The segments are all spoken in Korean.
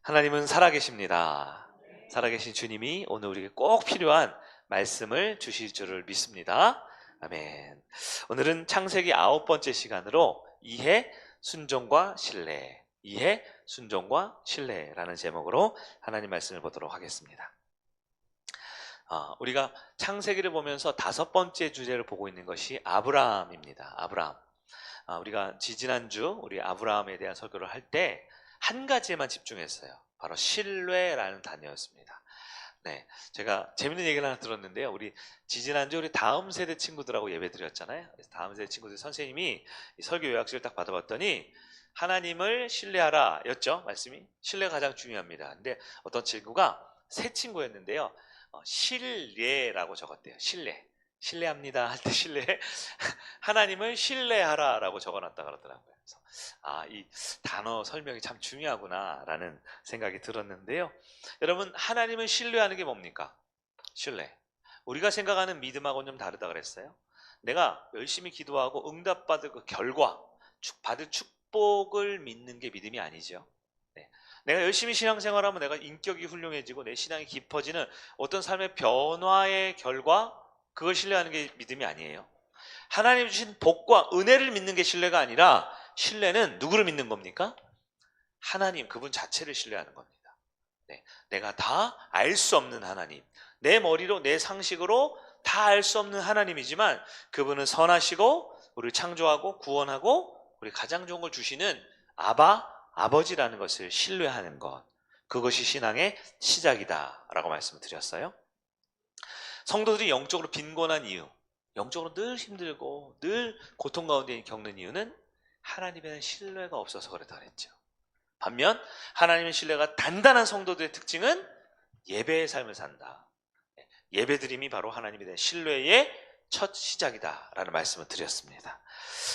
하나님은 살아계십니다. 살아계신 주님이 오늘 우리에게 꼭 필요한 말씀을 주실 줄을 믿습니다. 아멘. 오늘은 창세기 9번째 시간으로 이해, 순종과 신뢰, 이해, 순종과 신뢰라는 제목으로 하나님 말씀을 보도록 하겠습니다. 우리가 창세기를 보면서 5번째 주제를 보고 있는 것이 아브라함입니다. 아브라함. 우리가 지지난주 우리 아브라함에 대한 설교를 할 때 한 가지에만 집중했어요. 바로 신뢰라는 단어였습니다. 네, 제가 재밌는 얘기를 하나 들었는데요. 우리 지지난주 우리 다음 세대 친구들하고 예배 드렸잖아요. 그래서 다음 세대 친구들 선생님이 설교 요약지를 딱 받아봤더니 하나님을 신뢰하라 였죠. 말씀이 신뢰가 가장 중요합니다. 근데 어떤 친구가 새 친구였는데요. 신뢰라고 적었대요. 신뢰합니다 할 때 신뢰 하나님을 신뢰하라 라고 적어놨다 그러더라고요. 그래서 이 단어 설명이 참 중요하구나 라는 생각이 들었는데요. 여러분, 하나님을 신뢰하는 게 뭡니까? 신뢰. 우리가 생각하는 믿음하고는 좀 다르다 그랬어요. 내가 열심히 기도하고 응답받을 그 결과, 받을 축복을 믿는 게 믿음이 아니죠. 네. 내가 열심히 신앙생활하면 내가 인격이 훌륭해지고 내 신앙이 깊어지는 어떤 삶의 변화의 결과, 그걸 신뢰하는 게 믿음이 아니에요. 하나님 주신 복과 은혜를 믿는 게 신뢰가 아니라, 신뢰는 누구를 믿는 겁니까? 하나님, 그분 자체를 신뢰하는 겁니다. 네, 내가 다 알 수 없는 하나님, 내 머리로 내 상식으로 다 알 수 없는 하나님이지만 그분은 선하시고 우리를 창조하고 구원하고 우리 가장 좋은 걸 주시는 아버지라는 것을 신뢰하는 것, 그것이 신앙의 시작이다 라고 말씀을 드렸어요. 성도들이 영적으로 빈곤한 이유, 영적으로 늘 힘들고 늘 고통 가운데 겪는 이유는 하나님에 대한 신뢰가 없어서 그렇다 그랬죠. 반면 하나님의 신뢰가 단단한 성도들의 특징은 예배의 삶을 산다. 예배드림이 바로 하나님에 대한 신뢰의 첫 시작이다 라는 말씀을 드렸습니다.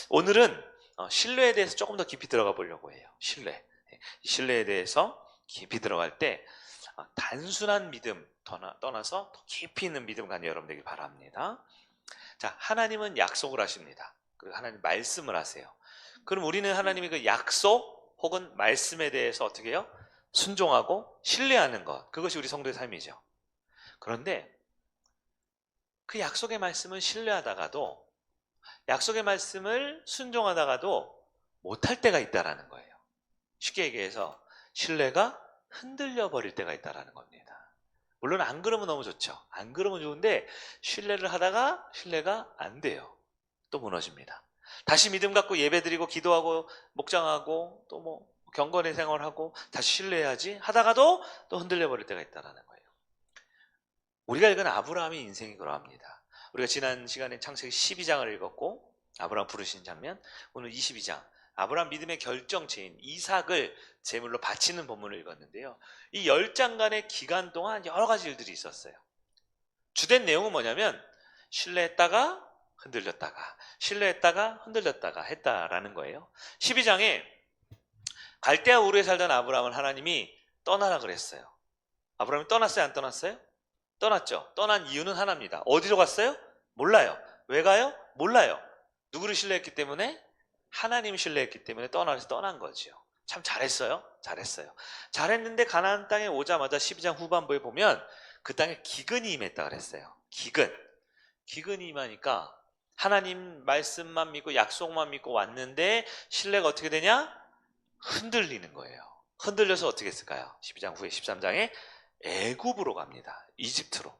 오늘은 신뢰에 대해서 조금 더 깊이 들어가 보려고 해요. 신뢰에 대해서 깊이 들어갈 때 단순한 믿음 떠나서 더 깊이 있는 믿음 갖는 여러분 되길 바랍니다. 자, 하나님은 약속을 하십니다. 그리고 하나님 말씀을 하세요. 그럼 우리는 하나님의 그 약속 혹은 말씀에 대해서 어떻게 해요? 순종하고 신뢰하는 것, 그것이 우리 성도의 삶이죠. 그런데 그 약속의 말씀을 신뢰하다가도, 약속의 말씀을 순종하다가도 못할 때가 있다라는 거예요. 쉽게 얘기해서 신뢰가 흔들려 버릴 때가 있다라는 겁니다. 물론 안 그러면 너무 좋죠. 안 그러면 좋은데 신뢰를 하다가 신뢰가 안 돼요. 또 무너집니다. 다시 믿음 갖고 예배드리고 기도하고 목장하고 또 뭐 경건의 생활하고 다시 신뢰해야지 하다가도 또 흔들려 버릴 때가 있다라는 거예요. 우리가 읽은 아브라함의 인생이 그러합니다. 우리가 지난 시간에 창세기 12장을 읽었고 아브라함 부르신 장면, 오늘 22장 아브라함 믿음의 결정체인 이삭을 제물로 바치는 본문을 읽었는데요. 이 10장간의 기간 동안 여러 가지 일들이 있었어요. 주된 내용은 뭐냐면 신뢰했다가 흔들렸다가 신뢰했다가 흔들렸다가 했다라는 거예요. 12장에 갈대아 우르에 살던 아브라함을 하나님이 떠나라 그랬어요. 아브라함이 떠났어요? 안 떠났어요? 떠났죠. 떠난 이유는 하나입니다. 어디로 갔어요? 몰라요. 왜 가요? 몰라요. 누구를 신뢰했기 때문에? 하나님 신뢰했기 때문에 떠난 거죠. 참 잘했어요. 잘했는데 가나안 땅에 오자마자 12장 후반부에 보면 그 땅에 기근이 임했다 그랬어요. 기근이 임하니까 하나님 말씀만 믿고 약속만 믿고 왔는데 신뢰가 어떻게 되냐? 흔들리는 거예요. 흔들려서 어떻게 했을까요? 12장 후에 13장에 애굽으로 갑니다. 이집트로.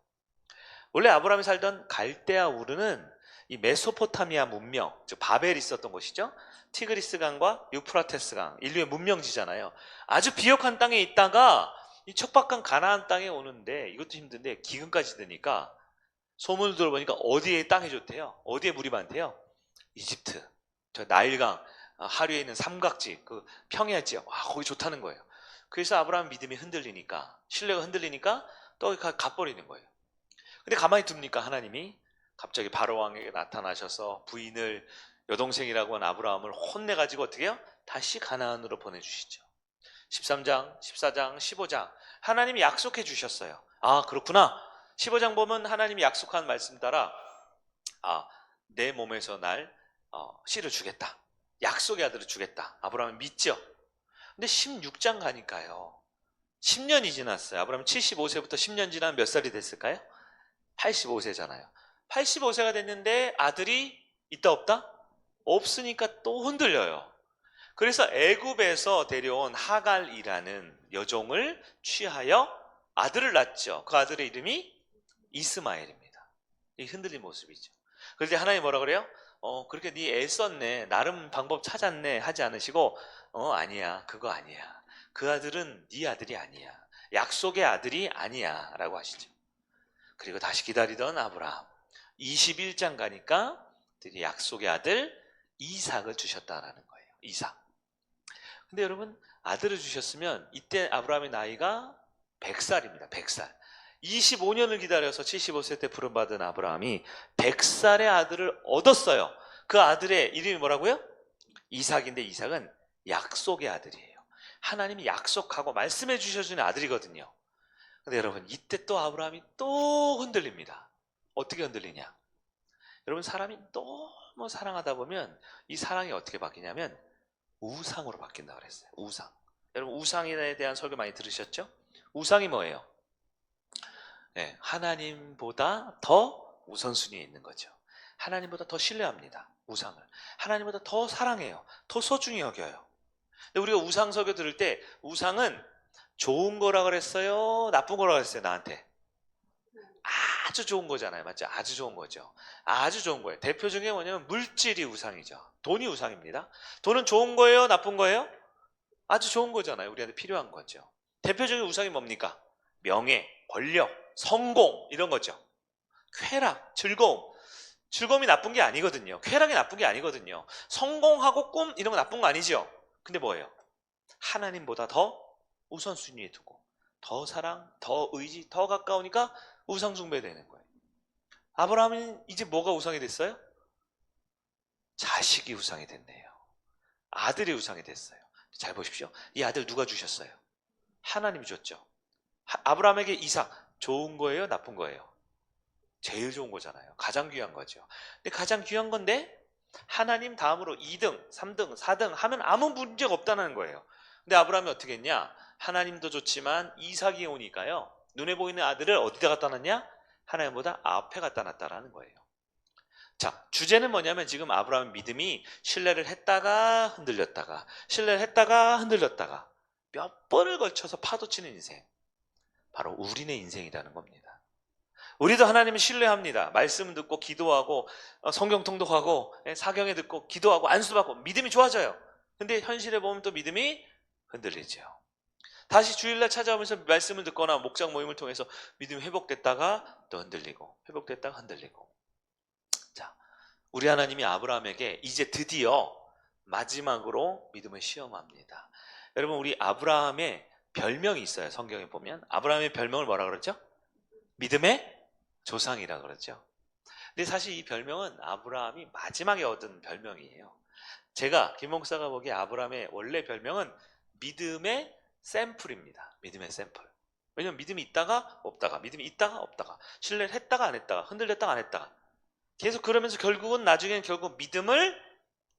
원래 아브라함이 살던 갈대아 우르는 이 메소포타미아 문명, 즉 바벨이 있었던 곳이죠. 티그리스 강과 유프라테스 강, 인류의 문명지잖아요. 아주 비옥한 땅에 있다가 이 척박한 가나안 땅에 오는데 이것도 힘든데 기근까지 드니까 소문을 들어보니까 어디에 땅이 좋대요? 어디에 물이 많대요? 이집트. 저 나일강 하류에 있는 삼각지, 그 평야 지역, 거기 좋다는 거예요. 그래서 아브라함 믿음이 흔들리니까, 신뢰가 흔들리니까 또 가버리는 거예요. 근데 가만히 둡니까? 하나님이 갑자기 바로 왕에게 나타나셔서 부인을 여동생이라고 한 아브라함을 혼내가지고 어떻게 해요? 다시 가나안으로 보내주시죠. 13장, 14장, 15장 하나님이 약속해 주셨어요. 그렇구나. 15장 보면 하나님이 약속한 말씀 따라 내 몸에서 날 씨를 주겠다. 약속의 아들을 주겠다. 아브라함은 믿죠. 근데 16장 가니까요, 10년이 지났어요. 아브라함 75세부터 10년 지나면 몇 살이 됐을까요? 85세잖아요. 85세가 됐는데 아들이 있다 없다? 없으니까 또 흔들려요. 그래서 애굽에서 데려온 하갈이라는 여종을 취하여 아들을 낳죠. 그 아들의 이름이 이스마엘입니다. 이 흔들린 모습이죠. 그런데 하나님 뭐라 그래요? 그렇게 네 애썼네, 나름 방법 찾았네 하지 않으시고, 아니야, 그거 아니야. 그 아들은 네 아들이 아니야. 약속의 아들이 아니야 라고 하시죠. 그리고 다시 기다리던 아브라함, 21장 가니까 드디어 약속의 아들 이삭을 주셨다라는 거예요. 이삭. 근데 여러분, 아들을 주셨으면 이때 아브라함의 나이가 100살입니다. 100살. 25년을 기다려서 75세 때 부름받은 아브라함이 100살의 아들을 얻었어요. 그 아들의 이름이 뭐라고요? 이삭인데, 이삭은 약속의 아들이에요. 하나님이 약속하고 말씀해 주셔주는 아들이거든요. 근데 여러분, 이때 또 아브라함이 또 흔들립니다. 어떻게 흔들리냐? 여러분, 사람이 너무 사랑하다 보면 이 사랑이 어떻게 바뀌냐면 우상으로 바뀐다고 그랬어요. 우상. 여러분, 우상에 대한 설교 많이 들으셨죠? 우상이 뭐예요? 네, 하나님보다 더 우선순위에 있는 거죠. 하나님보다 더 신뢰합니다. 우상을. 하나님보다 더 사랑해요. 더 소중히 여겨요. 근데 우리가 우상 설교 들을 때 우상은 좋은 거라 그랬어요? 나쁜 거라 그랬어요? 나한테? 아주 좋은 거잖아요. 맞죠? 아주 좋은 거죠. 아주 좋은 거예요. 대표 중에 뭐냐면 물질이 우상이죠. 돈이 우상입니다. 돈은 좋은 거예요? 나쁜 거예요? 아주 좋은 거잖아요. 우리한테 필요한 거죠. 대표적인 우상이 뭡니까? 명예, 권력, 성공, 이런 거죠. 쾌락, 즐거움. 즐거움이 나쁜 게 아니거든요. 쾌락이 나쁜 게 아니거든요. 성공하고 꿈, 이런 거 나쁜 거 아니죠. 근데 뭐예요? 하나님보다 더 우선순위에 두고 더 사랑, 더 의지, 더 가까우니까 우상 숭배되는 거예요. 아브라함은 이제 뭐가 우상이 됐어요? 자식이 우상이 됐네요. 아들이 우상이 됐어요. 잘 보십시오. 이 아들 누가 주셨어요? 하나님이 줬죠. 아브라함에게 이삭, 좋은 거예요? 나쁜 거예요? 제일 좋은 거잖아요. 가장 귀한 거죠. 근데 가장 귀한 건데 하나님 다음으로 2등, 3등, 4등 하면 아무 문제가 없다는 거예요. 근데 아브라함이 어떻게 했냐? 하나님도 좋지만 이삭이 오니까요, 눈에 보이는 아들을 어디다 갖다 놨냐? 하나님보다 앞에 갖다 놨다라는 거예요. 자, 주제는 뭐냐면 지금 아브라함의 믿음이 신뢰를 했다가 흔들렸다가, 신뢰를 했다가 흔들렸다가 몇 번을 걸쳐서 파도치는 인생, 바로 우리네 인생이라는 겁니다. 우리도 하나님을 신뢰합니다. 말씀 듣고 기도하고 성경 통독하고 사경에 듣고 기도하고 안수받고 믿음이 좋아져요. 근데 현실에 보면 또 믿음이 흔들리죠. 다시 주일날 찾아오면서 말씀을 듣거나 목장 모임을 통해서 믿음이 회복됐다가 또 흔들리고, 회복됐다가 흔들리고. 자, 우리 하나님이 아브라함에게 이제 드디어 마지막으로 믿음을 시험합니다. 여러분, 우리 아브라함의 별명이 있어요. 성경에 보면 아브라함의 별명을 뭐라 그러죠? 믿음의 조상이라 그러죠. 근데 사실 이 별명은 아브라함이 마지막에 얻은 별명이에요. 제가 김 목사가 보기에 아브라함의 원래 별명은 믿음의 샘플입니다. 믿음의 샘플. 왜냐면 믿음이 있다가 없다가, 믿음이 있다가 없다가, 신뢰를 했다가 안 했다가, 흔들렸다가 안 했다가, 계속 그러면서 결국은 나중에는 결국 믿음을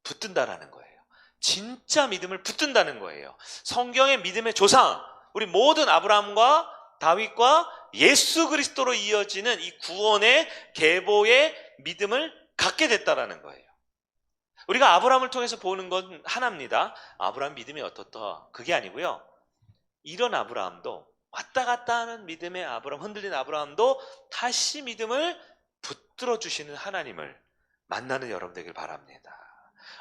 붙든다라는 거예요. 진짜 믿음을 붙든다는 거예요. 성경의 믿음의 조상, 우리 모든 아브라함과 다윗과 예수 그리스도로 이어지는 이 구원의 계보의 믿음을 갖게 됐다라는 거예요. 우리가 아브라함을 통해서 보는 건 하나입니다. 아브라함 믿음이 어떻다, 그게 아니고요. 이런 아브라함도, 왔다 갔다 하는 믿음의 아브라함, 흔들린 아브라함도 다시 믿음을 붙들어 주시는 하나님을 만나는 여러분 되길 바랍니다.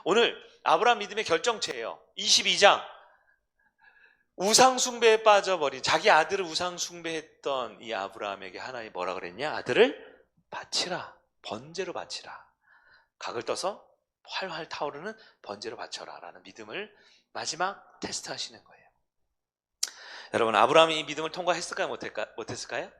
오늘 아브라함 믿음의 결정체예요. 22장. 우상 숭배에 빠져버린, 자기 아들을 우상 숭배했던 이 아브라함에게 하나님이 뭐라 그랬냐? 아들을 바치라, 번제로 바치라. 각을 떠서 활활 타오르는 번제로 바쳐라 라는 믿음을 마지막 테스트하시는 거예요. 여러분, 아브라함이 이 믿음을 통과했을까요? 못했을까요?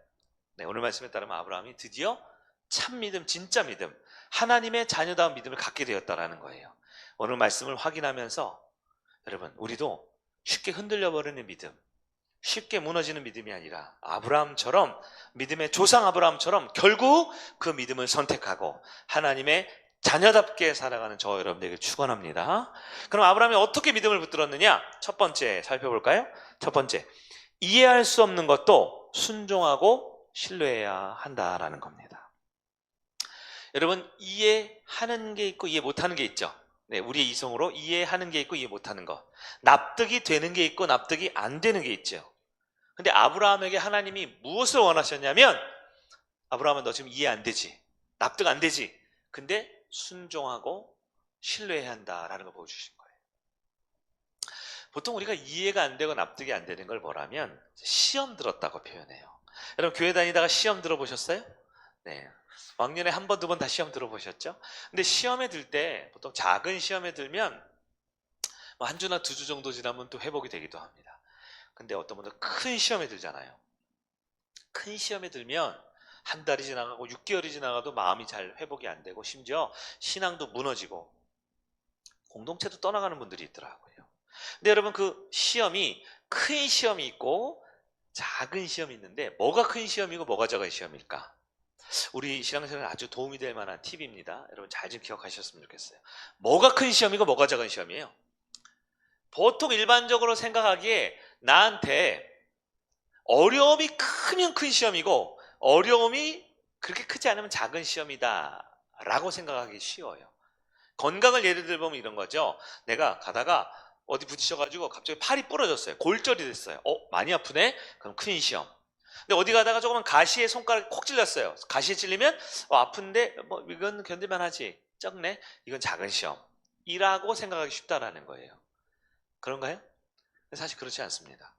네, 오늘 말씀에 따르면 아브라함이 드디어 참 믿음, 진짜 믿음, 하나님의 자녀다운 믿음을 갖게 되었다라는 거예요. 오늘 말씀을 확인하면서 여러분, 우리도 쉽게 흔들려버리는 믿음, 쉽게 무너지는 믿음이 아니라 아브라함처럼, 믿음의 조상 아브라함처럼 결국 그 믿음을 선택하고 하나님의 자녀답게 살아가는 저 여러분들에게 축원합니다. 그럼 아브라함이 어떻게 믿음을 붙들었느냐? 첫 번째 살펴볼까요? 첫 번째, 이해할 수 없는 것도 순종하고 신뢰해야 한다라는 겁니다. 여러분, 이해하는 게 있고 이해 못하는 게 있죠. 네, 우리의 이성으로 이해하는 게 있고 이해 못하는 거, 납득이 되는 게 있고 납득이 안 되는 게 있죠. 근데 아브라함에게 하나님이 무엇을 원하셨냐면, 아브라함은 너 지금 이해 안 되지, 납득 안 되지, 근데 순종하고 신뢰해야 한다라는 걸 보여주신 거예요. 보통 우리가 이해가 안 되고 납득이 안 되는 걸 뭐라면 시험 들었다고 표현해요. 여러분, 교회 다니다가 시험 들어보셨어요? 네, 왕년에 한 번, 두 번 다 시험 들어보셨죠? 근데 시험에 들 때, 보통 작은 시험에 들면 한 주나 두 주 정도 지나면 또 회복이 되기도 합니다. 근데 어떤 분들 큰 시험에 들잖아요. 큰 시험에 들면 한 달이 지나가고 6개월이 지나가도 마음이 잘 회복이 안 되고, 심지어 신앙도 무너지고 공동체도 떠나가는 분들이 있더라고요. 근데 여러분, 그 시험이 큰 시험이 있고 작은 시험이 있는데, 뭐가 큰 시험이고 뭐가 작은 시험일까? 우리 신앙생활에 아주 도움이 될 만한 팁입니다. 여러분, 잘 좀 기억하셨으면 좋겠어요. 뭐가 큰 시험이고 뭐가 작은 시험이에요? 보통 일반적으로 생각하기에 나한테 어려움이 크면 큰 시험이고 어려움이 그렇게 크지 않으면 작은 시험이다 라고 생각하기 쉬워요. 건강을 예를 들면 이런 거죠. 내가 가다가 어디 부딪혀가지고 갑자기 팔이 부러졌어요. 골절이 됐어요. 많이 아프네? 그럼 큰 시험. 근데 어디 가다가 조그만 가시에 손가락이 콕 찔렸어요. 가시에 찔리면 아픈데 뭐 이건 견딜만 하지, 적네, 이건 작은 시험이라고 생각하기 쉽다라는 거예요. 그런가요? 사실 그렇지 않습니다.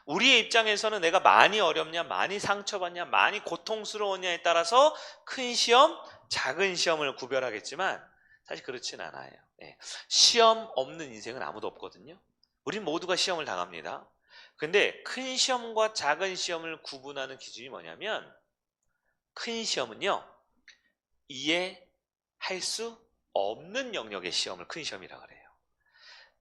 우리의 입장에서는 내가 많이 어렵냐, 많이 상처받냐, 많이 고통스러웠냐에 따라서 큰 시험, 작은 시험을 구별하겠지만 사실 그렇진 않아요. 네. 시험 없는 인생은 아무도 없거든요. 우린 모두가 시험을 당합니다. 근데 큰 시험과 작은 시험을 구분하는 기준이 뭐냐면, 큰 시험은요, 이해할 수 없는 영역의 시험을 큰 시험이라고 그래요.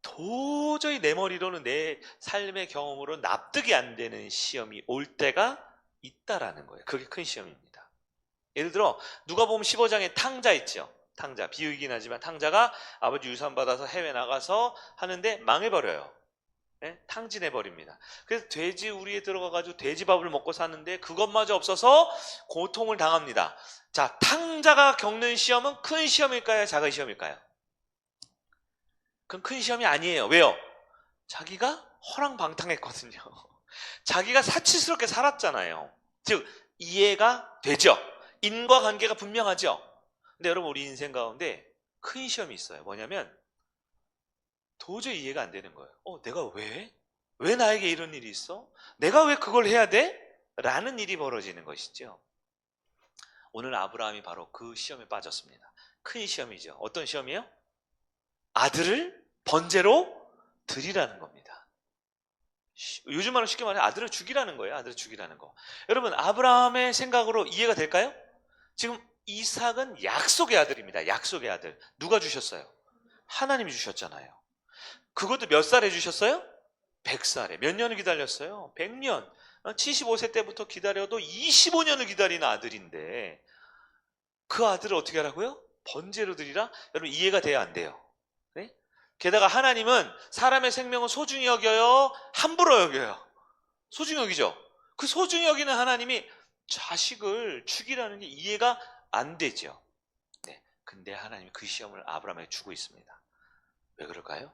도저히 내 머리로는, 내 삶의 경험으로 납득이 안 되는 시험이 올 때가 있다라는 거예요. 그게 큰 시험입니다. 예를 들어 누가복음 15장에 탕자 있죠. 탕자, 비유이긴 하지만 탕자가 아버지 유산 받아서 해외 나가서 하는데 망해버려요. 네? 탕진해버립니다. 그래서 돼지 우리에 들어가가지고 돼지밥을 먹고 사는데 그것마저 없어서 고통을 당합니다. 자, 탕자가 겪는 시험은 큰 시험일까요? 작은 시험일까요? 그건 큰 시험이 아니에요. 왜요? 자기가 허랑방탕했거든요. 자기가 사치스럽게 살았잖아요. 즉, 이해가 되죠. 인과관계가 분명하죠. 근데 여러분, 우리 인생 가운데 큰 시험이 있어요. 뭐냐면 도저히 이해가 안 되는 거예요. 내가 왜? 왜 나에게 이런 일이 있어? 내가 왜 그걸 해야 돼? 라는 일이 벌어지는 것이죠. 오늘 아브라함이 바로 그 시험에 빠졌습니다. 큰 시험이죠. 어떤 시험이에요? 아들을 번제로 드리라는 겁니다. 요즘 말로 쉽게 말해 아들을 죽이라는 거예요. 아들을 죽이라는 거. 여러분, 아브라함의 생각으로 이해가 될까요? 지금 이삭은 약속의 아들입니다. 약속의 아들. 누가 주셨어요? 하나님이 주셨잖아요. 그것도 몇 살에 주셨어요? 100살에. 몇 년을 기다렸어요? 100년. 75세 때부터 기다려도 25년을 기다리는 아들인데, 그 아들을 어떻게 하라고요? 번제로 드리라? 여러분, 이해가 돼야 안 돼요. 네? 게다가 하나님은 사람의 생명을 소중히 여겨요? 함부로 여겨요? 소중히 여기죠? 그 소중히 여기는 하나님이 자식을 죽이라는 게 이해가 안 되죠. 네. 근데 하나님이 그 시험을 아브라함에게 주고 있습니다. 왜 그럴까요?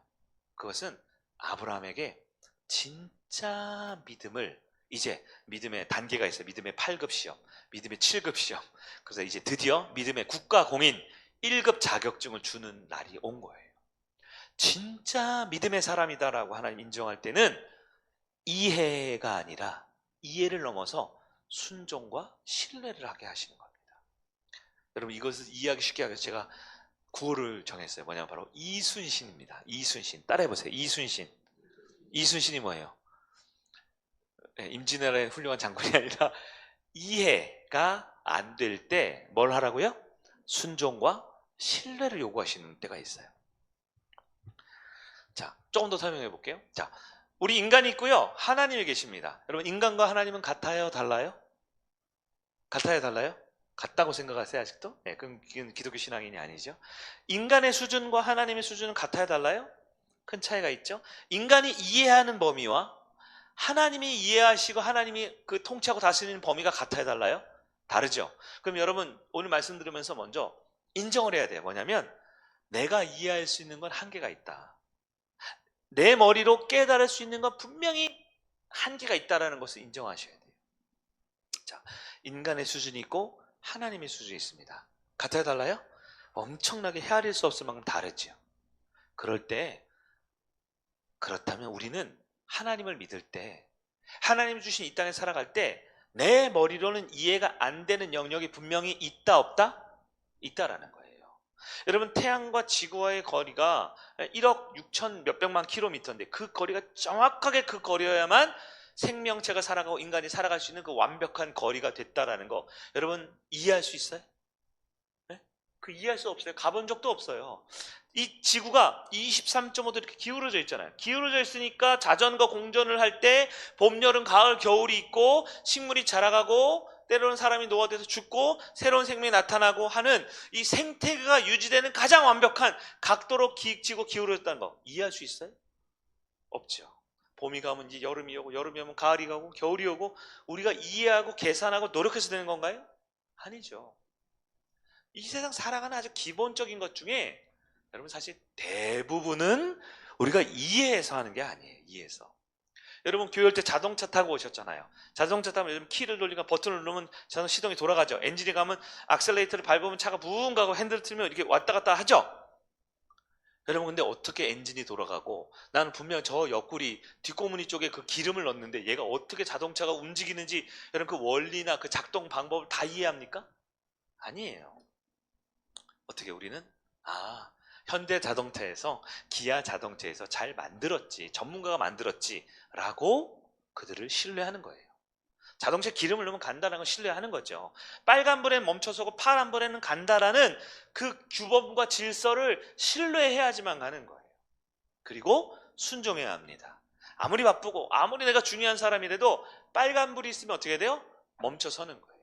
그것은 아브라함에게 진짜 믿음을, 이제 믿음의 단계가 있어요. 믿음의 8급 시험, 믿음의 7급 시험. 그래서 이제 드디어 믿음의 국가공인 1급 자격증을 주는 날이 온 거예요. 진짜 믿음의 사람이다라고 하나님 인정할 때는 이해가 아니라 이해를 넘어서 순종과 신뢰를 하게 하시는 겁니다. 여러분, 이것을 이해하기 쉽게 하기 위해서 제가 구호를 정했어요. 뭐냐면 바로 이순신입니다. 이순신. 따라해보세요. 이순신. 이순신이 뭐예요? 임진왜란의 훌륭한 장군이 아니라 이해가 안 될 때 뭘 하라고요? 순종과 신뢰를 요구하시는 때가 있어요. 자, 조금 더 설명해 볼게요. 자, 우리 인간이 있고요, 하나님이 계십니다. 여러분, 인간과 하나님은 같아요? 달라요? 같아요? 달라요? 같다고 생각하세요? 아직도? 네, 그럼 기독교 신앙인이 아니죠. 인간의 수준과 하나님의 수준은 같아요? 달라요? 큰 차이가 있죠. 인간이 이해하는 범위와 하나님이 이해하시고 하나님이 그 통치하고 다스리는 범위가 같아야 달라요? 다르죠. 그럼 여러분 오늘 말씀 들으면서 먼저 인정을 해야 돼요. 뭐냐면 내가 이해할 수 있는 건 한계가 있다. 내 머리로 깨달을 수 있는 건 분명히 한계가 있다는 것을 인정하셔야 돼요. 자, 인간의 수준이 있고 하나님의 수준이 있습니다. 같아요, 달라요? 엄청나게 헤아릴 수 없을 만큼 다르죠. 그럴 때 그렇다면 우리는 하나님을 믿을 때, 하나님이 주신 이 땅에 살아갈 때 내 머리로는 이해가 안 되는 영역이 분명히 있다 없다? 있다라는 거예요. 여러분 태양과 지구와의 거리가 1억 6천 몇백만 킬로미터인데 그 거리가 정확하게 그 거리여야만 생명체가 살아가고 인간이 살아갈 수 있는 그 완벽한 거리가 됐다라는 거 여러분 이해할 수 있어요? 네? 그 이해할 수 없어요. 가본 적도 없어요. 이 지구가 23.5도 이렇게 기울어져 있잖아요. 기울어져 있으니까 자전거 공전을 할 때 봄, 여름, 가을, 겨울이 있고 식물이 자라가고 때로는 사람이 노화돼서 죽고 새로운 생명이 나타나고 하는 이 생태계가 유지되는 가장 완벽한 각도로 지고 기울어졌다는 거 이해할 수 있어요? 없죠. 봄이 가면 이제 여름이 오고 여름이 오면 가을이 가고 겨울이 오고 우리가 이해하고 계산하고 노력해서 되는 건가요? 아니죠. 이 세상 살아가는 아주 기본적인 것 중에 여러분 사실 대부분은 우리가 이해해서 하는 게 아니에요. 이해해서. 여러분 교회 올 때 자동차 타고 오셨잖아요. 자동차 타면 요즘 키를 돌리고 버튼을 누르면 자동 시동이 돌아가죠. 엔진이 가면 악셀레이터를 밟으면 차가 부웅 가고 핸들을 틀면 이렇게 왔다 갔다 하죠. 여러분 근데 어떻게 엔진이 돌아가고 나는 분명 저 옆구리 뒷고무니 쪽에 그 기름을 넣는데 얘가 어떻게 자동차가 움직이는지 여러분 그 원리나 그 작동 방법을 다 이해합니까? 아니에요. 어떻게 우리는 현대 자동차에서 기아 자동차에서 잘 만들었지 전문가가 만들었지 라고 그들을 신뢰하는 거예요. 자동차 기름을 넣으면 간다라는 걸 신뢰하는 거죠. 빨간불에 멈춰서고 파란불에는 간다라는 그 규범과 질서를 신뢰해야지만 가는 거예요. 그리고 순종해야 합니다. 아무리 바쁘고 아무리 내가 중요한 사람이라도 빨간불이 있으면 어떻게 돼요? 멈춰서는 거예요.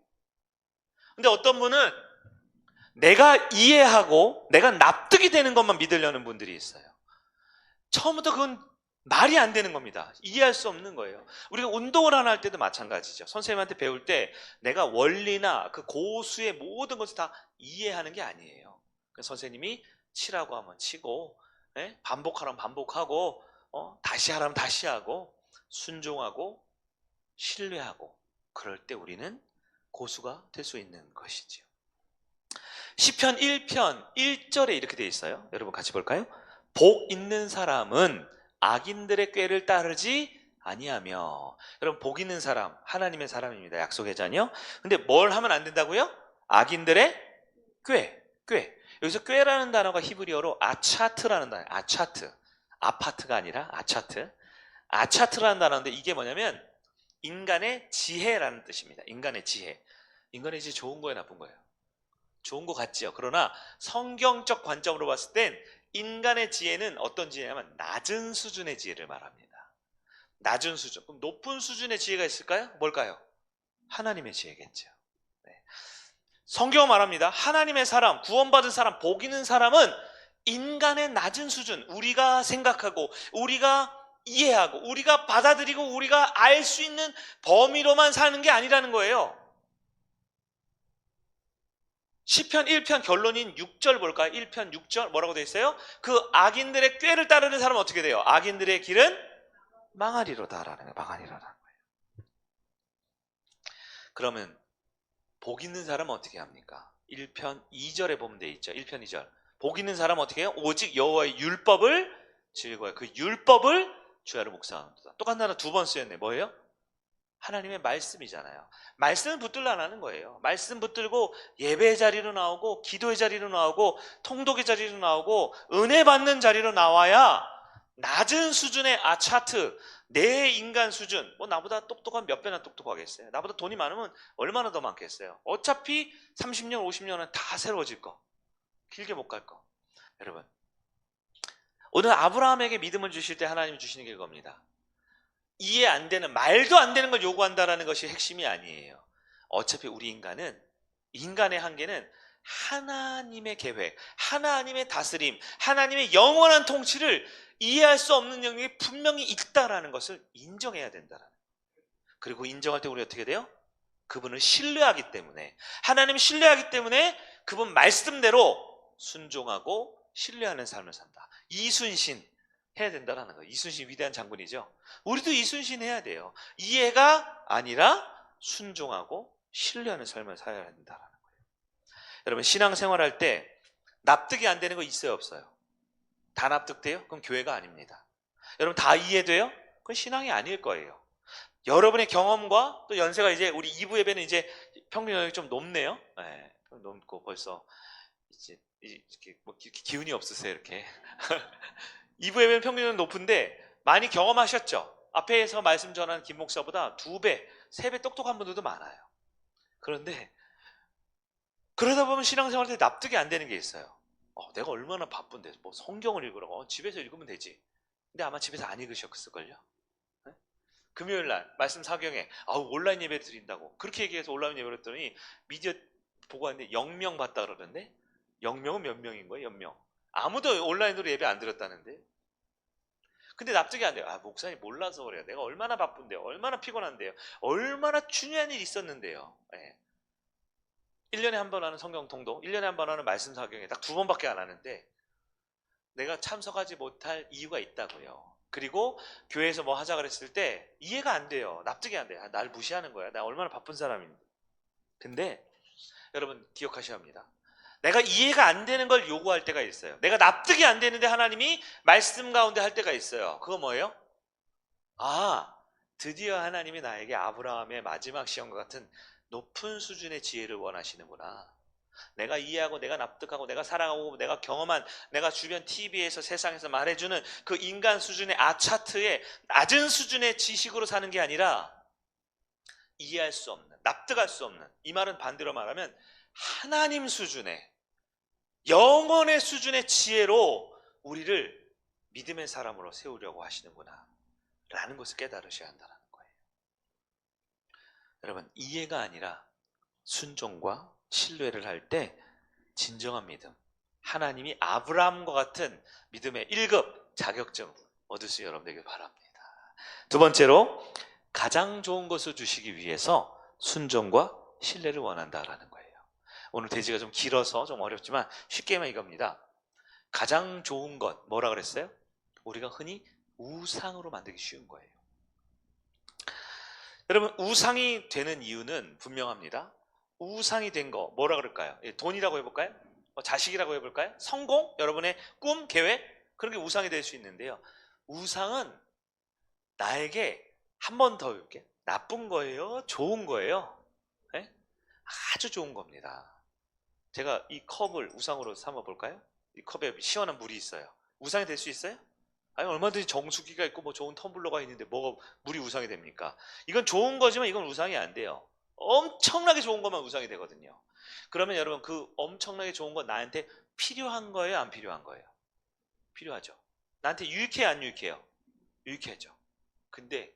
근데 어떤 분은 내가 이해하고 내가 납득이 되는 것만 믿으려는 분들이 있어요. 처음부터 그건 말이 안 되는 겁니다. 이해할 수 없는 거예요. 우리가 운동을 하나 할 때도 마찬가지죠. 선생님한테 배울 때 내가 원리나 그 고수의 모든 것을 다 이해하는 게 아니에요. 선생님이 치라고 하면 치고 반복하라면 반복하고 다시 하라면 다시 하고 순종하고 신뢰하고 그럴 때 우리는 고수가 될 수 있는 것이죠. 시편 1편 1절에 이렇게 되어 있어요. 여러분 같이 볼까요? 복 있는 사람은 악인들의 꾀를 따르지 아니하며. 여러분 복 있는 사람 하나님의 사람입니다. 약속의 자녀. 근데 뭘 하면 안 된다고요? 악인들의 꾀. 여기서 꾀라는 단어가 히브리어로 아차트라는 단어예요. 아차트. 아파트가 아니라 아차트. 아차트라는 단어인데 이게 뭐냐면 인간의 지혜라는 뜻입니다. 인간의 지혜. 인간의 지혜 좋은 거예요, 나쁜 거예요? 좋은 것 같지요. 그러나 성경적 관점으로 봤을 땐 인간의 지혜는 어떤 지혜냐면 낮은 수준의 지혜를 말합니다. 낮은 수준. 그럼 높은 수준의 지혜가 있을까요? 뭘까요? 하나님의 지혜겠죠. 네. 성경은 말합니다. 하나님의 사람, 구원받은 사람, 복 있는 사람은 인간의 낮은 수준, 우리가 생각하고 우리가 이해하고 우리가 받아들이고 우리가 알 수 있는 범위로만 사는 게 아니라는 거예요. 시편 1편 결론인 6절 볼까요? 1편 6절 뭐라고 되어 있어요? 그 악인들의 꾀를 따르는 사람은 어떻게 돼요? 악인들의 길은 망하리로다라는 거예요. 망하리로다라는 거예요. 그러면 복 있는 사람은 어떻게 합니까? 1편 2절에 보면 되어 있죠. 1편 2절. 복 있는 사람은 어떻게 해요? 오직 여호와의 율법을 즐거워요. 그 율법을 주야로 묵상합니다. 똑같은 단어 두 번 쓰였네. 뭐예요? 하나님의 말씀이잖아요. 말씀을 붙들려 안 하는 거예요. 말씀 붙들고 예배의 자리로 나오고 기도의 자리로 나오고 통독의 자리로 나오고 은혜 받는 자리로 나와야 낮은 수준의 아차트, 내 인간 수준, 뭐 나보다 똑똑한 몇 배나 똑똑하겠어요. 나보다 돈이 많으면 얼마나 더 많겠어요. 어차피 30년, 50년은 다 새로워질 거. 길게 못 갈 거. 여러분, 오늘 아브라함에게 믿음을 주실 때 하나님이 주시는 게 그겁니다. 이해 안 되는, 말도 안 되는 걸 요구한다는 것이 핵심이 아니에요. 어차피 우리 인간의 한계는 하나님의 계획, 하나님의 다스림, 하나님의 영원한 통치를 이해할 수 없는 영역이 분명히 있다라는 것을 인정해야 된다라는. 그리고 인정할 때 우리 어떻게 돼요? 그분을 신뢰하기 때문에, 하나님을 신뢰하기 때문에 그분 말씀대로 순종하고 신뢰하는 삶을 산다. 이순신 해야 된다라는 거예요. 이순신 위대한 장군이죠. 우리도 이순신 해야 돼요. 이해가 아니라 순종하고 신뢰하는 삶을 살아야 된다라는 거예요. 여러분, 신앙생활할 때 납득이 안 되는 거 있어요, 없어요? 다 납득돼요? 그럼 교회가 아닙니다. 여러분, 다 이해돼요? 그건 신앙이 아닐 거예요. 여러분의 경험과 또 연세가 이제 우리 2부 예배는 이제 평균 연령이 좀 높네요. 네, 높고 벌써 이제 이렇게 뭐 기운이 없으세요, 이렇게. 2부 예배는 평균 연령 높은데 많이 경험하셨죠? 앞에서 말씀 전한 김 목사보다 2배, 3배 똑똑한 분들도 많아요. 그런데 그러다 보면 신앙생활 때 납득이 안 되는 게 있어요. 내가 얼마나 바쁜데 뭐 성경을 읽으라고 집에서 읽으면 되지. 근데 아마 집에서 안 읽으셨을걸요. 네? 금요일날 말씀 사경에 온라인 예배 드린다고 그렇게 얘기해서 온라인 예배를 했더니 미디어 보고 왔는데 0명 봤다 그러던데 0명은 몇 명인 거예요? 0명. 아무도 온라인으로 예배 안 드렸다는데. 근데 납득이 안 돼요. 목사님 몰라서 그래요. 내가 얼마나 바쁜데요. 얼마나 피곤한데요. 얼마나 중요한 일이 있었는데요. 네. 1년에 한 번 하는 성경 통독, 1년에 한 번 하는 말씀 사경에 딱 2번밖에 안 하는데 내가 참석하지 못할 이유가 있다고요. 그리고 교회에서 뭐 하자 그랬을 때 이해가 안 돼요. 납득이 안 돼요. 날 무시하는 거야. 나 얼마나 바쁜 사람인데. 근데 여러분 기억하셔야 합니다. 내가 이해가 안 되는 걸 요구할 때가 있어요. 내가 납득이 안 되는데 하나님이 말씀 가운데 할 때가 있어요. 그거 뭐예요? 드디어 하나님이 나에게 아브라함의 마지막 시험과 같은 높은 수준의 지혜를 원하시는구나. 내가 이해하고 내가 납득하고 내가 사랑하고 내가 경험한 내가 주변 TV에서 세상에서 말해주는 그 인간 수준의 아차트의 낮은 수준의 지식으로 사는 게 아니라 이해할 수 없는, 납득할 수 없는, 이 말은 반대로 말하면 하나님 수준의 영원의 수준의 지혜로 우리를 믿음의 사람으로 세우려고 하시는구나 라는 것을 깨달으셔야 한다는 거예요. 여러분, 이해가 아니라 순종과 신뢰를 할 때 진정한 믿음, 하나님이 아브라함과 같은 믿음의 1급 자격증 얻을 수 여러분 되길 바랍니다. 두 번째로 가장 좋은 것을 주시기 위해서 순종과 신뢰를 원한다라는 거예요. 오늘 대지가 좀 길어서 좀 어렵지만 쉽게만 이겁니다. 가장 좋은 것 뭐라 그랬어요? 우리가 흔히 우상으로 만들기 쉬운 거예요. 여러분, 우상이 되는 이유는 분명합니다. 우상이 된 거 뭐라 그럴까요? 돈이라고 해볼까요? 자식이라고 해볼까요? 성공? 여러분의 꿈, 계획? 그런 게 우상이 될 수 있는데요. 우상은 나에게 한 번 더 볼게요. 나쁜 거예요? 좋은 거예요? 네? 아주 좋은 겁니다. 제가 이 컵을 우상으로 삼아 볼까요? 이 컵에 시원한 물이 있어요. 우상이 될 수 있어요? 아니, 얼마든지 정수기가 있고 뭐 좋은 텀블러가 있는데 뭐가 물이 우상이 됩니까? 이건 좋은 거지만 이건 우상이 안 돼요. 엄청나게 좋은 것만 우상이 되거든요. 그러면 여러분, 그 엄청나게 좋은 건 나한테 필요한 거예요? 안 필요한 거예요? 필요하죠. 나한테 유익해요? 안 유익해요? 유익해죠. 근데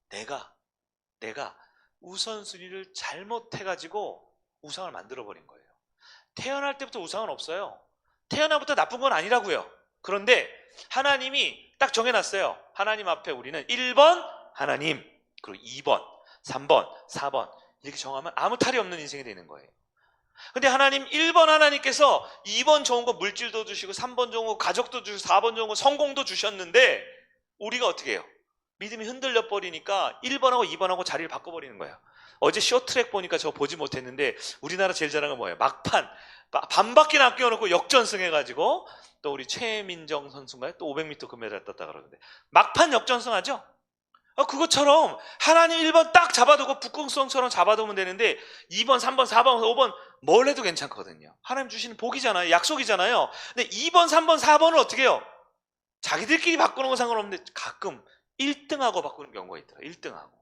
내가 우선순위를 잘못해가지고 우상을 만들어버린 거예요. 태어날 때부터 우상은 없어요. 태어나부터 나쁜 건 아니라고요. 그런데 하나님이 딱 정해놨어요. 하나님 앞에 우리는 1번 하나님, 그리고 2번, 3번, 4번 이렇게 정하면 아무 탈이 없는 인생이 되는 거예요. 근데 하나님 1번 하나님께서 2번 좋은 거 물질도 주시고 3번 좋은 거 가족도 주시고 4번 좋은 거 성공도 주셨는데 우리가 어떻게 해요? 믿음이 흔들려 버리니까 1번하고 2번하고 자리를 바꿔버리는 거예요. 어제 쇼트랙 보니까 저 보지 못했는데 우리나라 제일 잘하는 건 뭐예요? 막판 반바퀴 낚여놓고 역전승 해가지고 또 우리 최민정 선수인가요? 또 500m 금메달 땄다 그러는데 막판 역전승 하죠? 그것처럼 하나님 1번 딱 잡아두고 북극성처럼 잡아두면 되는데 2번, 3번, 4번, 5번 뭘 해도 괜찮거든요. 하나님 주시는 복이잖아요. 약속이잖아요. 근데 2번, 3번, 4번을 어떻게 해요? 자기들끼리 바꾸는 건 상관없는데 가끔 1등하고 바꾸는 경우가 있더라고요. 1등하고.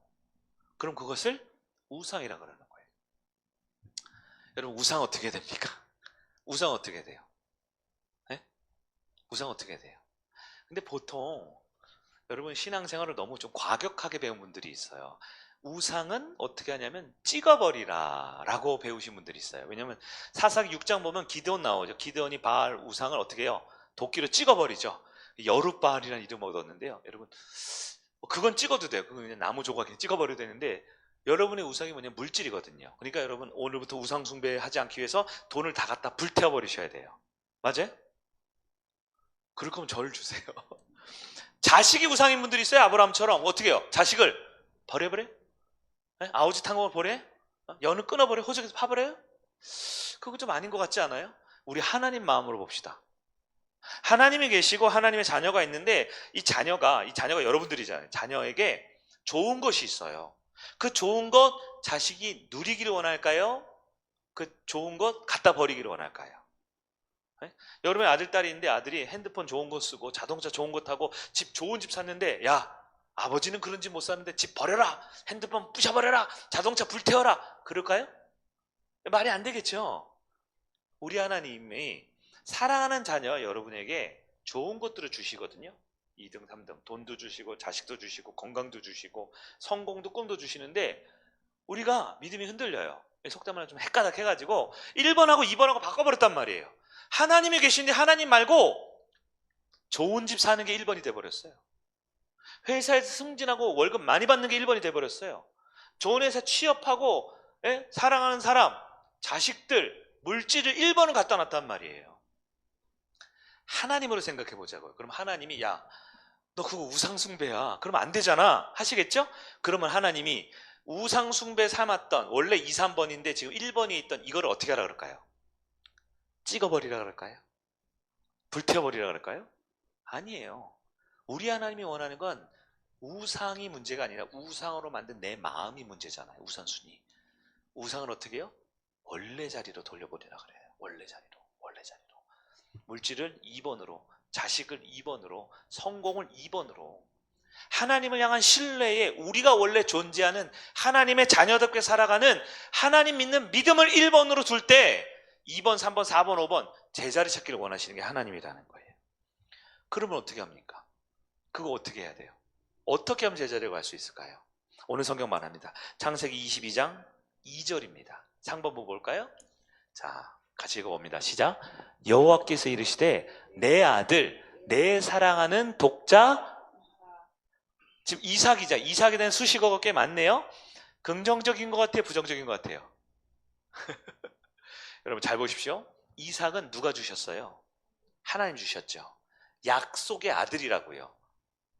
그럼 그것을 우상이라 그러는 거예요. 여러분, 우상 어떻게 됩니까? 우상 어떻게 돼요? 네? 우상 어떻게 돼요? 근데 보통 여러분 신앙생활을 너무 좀 과격하게 배운 분들이 있어요. 우상은 어떻게 하냐면 찍어버리라 라고 배우신 분들이 있어요. 왜냐하면 사사기 6장 보면 기드온 나오죠. 기드온이 바알 우상을 어떻게 해요? 도끼로 찍어버리죠. 여룻바알이라는 이름을 얻었는데요. 여러분 그건 찍어도 돼요. 그건 그냥 나무 조각에 찍어버려도 되는데 여러분의 우상이 뭐냐면 물질이거든요. 그러니까 여러분 오늘부터 우상 숭배하지 않기 위해서 돈을 다 갖다 불태워버리셔야 돼요. 맞아요? 그럴 거면 저를 주세요. 자식이 우상인 분들이 있어요. 아브라함처럼 어떻게 해요? 자식을 버려버려? 네? 아우지 탄공을 버려? 연을 끊어버려? 호적에서 파버려요? 그거 좀 아닌 것 같지 않아요? 우리 하나님 마음으로 봅시다. 하나님이 계시고 하나님의 자녀가 있는데 이 자녀가 여러분들이잖아요. 자녀에게 좋은 것이 있어요. 그 좋은 것 자식이 누리기를 원할까요? 그 좋은 것 갖다 버리기를 원할까요? 네? 여러분의 아들, 딸이 있는데 아들이 핸드폰 좋은 거 쓰고 자동차 좋은 거 타고 집 좋은 집 샀는데 야 아버지는 그런 집 못 사는데 집 버려라, 핸드폰 부셔버려라, 자동차 불태워라 그럴까요? 말이 안 되겠죠. 우리 하나님이 사랑하는 자녀 여러분에게 좋은 것들을 주시거든요. 2등 3등 돈도 주시고 자식도 주시고 건강도 주시고 성공도 꿈도 주시는데 우리가 믿음이 흔들려요. 속담을 좀 헷가닥해가지고 1번하고 2번하고 바꿔버렸단 말이에요. 하나님이 계신데 하나님 말고 좋은 집 사는 게 1번이 돼버렸어요. 회사에서 승진하고 월급 많이 받는 게 1번이 돼버렸어요. 좋은 회사 취업하고 사랑하는 사람, 자식들, 물질을 1번을 갖다 놨단 말이에요. 하나님으로 생각해 보자고요. 그럼 하나님이 야, 너 그거 우상숭배야. 그러면 안 되잖아. 하시겠죠? 그러면 하나님이 우상숭배 삼았던 원래 2, 3번인데 지금 1번이 있던 이거를 어떻게 하라 그럴까요? 찍어버리라 그럴까요? 불태워버리라 그럴까요? 아니에요. 우리 하나님이 원하는 건 우상이 문제가 아니라 우상으로 만든 내 마음이 문제잖아요. 우선순위. 우상을 어떻게 해요? 원래 자리로 돌려버리라 그래요. 원래 자리로. 물질을 2번으로, 자식을 2번으로, 성공을 2번으로. 하나님을 향한 신뢰에 우리가 원래 존재하는 하나님의 자녀답게 살아가는 하나님 믿는 믿음을 1번으로 둘 때 2번, 3번, 4번, 5번 제자리 찾기를 원하시는 게 하나님이라는 거예요. 그러면 어떻게 합니까? 그거 어떻게 해야 돼요? 어떻게 하면 제자리에 갈 수 있을까요? 오늘 성경 말합니다. 창세기 22장 2절입니다. 상반부 볼까요? 자, 같이 읽어봅니다. 시작. 여호와께서 이르시되 내 아들, 내 사랑하는 독자. 지금 이삭이자 이삭에 대한 수식어가 꽤 많네요. 긍정적인 것 같아요? 부정적인 것 같아요? 여러분 잘 보십시오. 이삭은 누가 주셨어요? 하나님 주셨죠. 약속의 아들이라고요.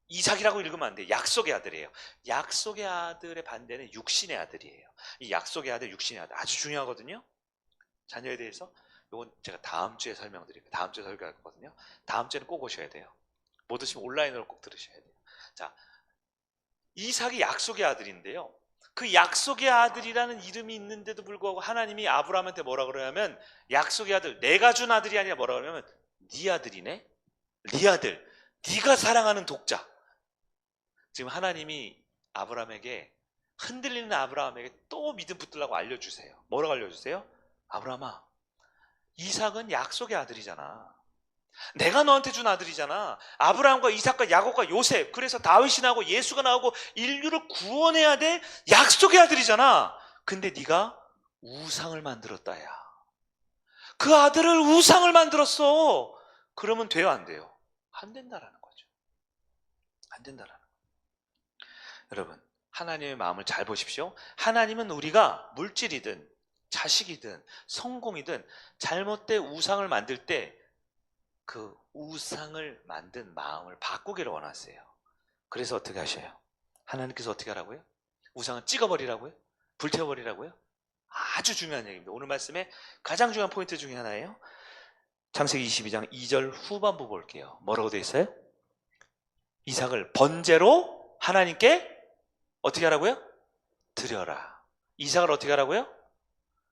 이삭이라고 읽으면 안 돼요. 약속의 아들이에요. 약속의 아들의 반대는 육신의 아들이에요. 이 약속의 아들, 육신의 아들 아주 중요하거든요. 자녀에 대해서 이건 제가 다음 주에 설명드릴게요. 다음 주에 설교할 거거든요. 다음 주에는 꼭 오셔야 돼요. 못 오시면 온라인으로 꼭 들으셔야 돼요. 자, 이삭이 약속의 아들인데요. 그 약속의 아들이라는 이름이 있는데도 불구하고 하나님이 아브라함한테 뭐라 그러냐면 약속의 아들, 내가 준 아들이 아니라 뭐라 그러냐면 네 아들이네? 네 아들, 네가 사랑하는 독자. 지금 하나님이 아브라함에게 흔들리는 아브라함에게 또 믿음 붙들라고 알려주세요. 뭐라고 알려주세요? 아브라함아, 이삭은 약속의 아들이잖아. 내가 너한테 준 아들이잖아. 아브라함과 이삭과 야곱과 요셉, 그래서 다윗이 나오고 예수가 나오고 인류를 구원해야 돼. 약속의 아들이잖아. 근데 네가 우상을 만들었다 야. 그 아들을 우상을 만들었어. 그러면 돼요 안 돼요? 안 된다라는 거죠. 안 된다라는 거죠. 여러분 하나님의 마음을 잘 보십시오. 하나님은 우리가 물질이든 자식이든 성공이든 잘못된 우상을 만들 때 그 우상을 만든 마음을 바꾸기를 원하세요. 그래서 어떻게 하셔요? 하나님께서 어떻게 하라고요? 우상을 찍어버리라고요? 불태워버리라고요? 아주 중요한 얘기입니다. 오늘 말씀의 가장 중요한 포인트 중에 하나예요. 창세기 22장 2절 후반부 볼게요. 뭐라고 되어 있어요? 이삭을 번제로 하나님께 어떻게 하라고요? 드려라. 이삭을 어떻게 하라고요?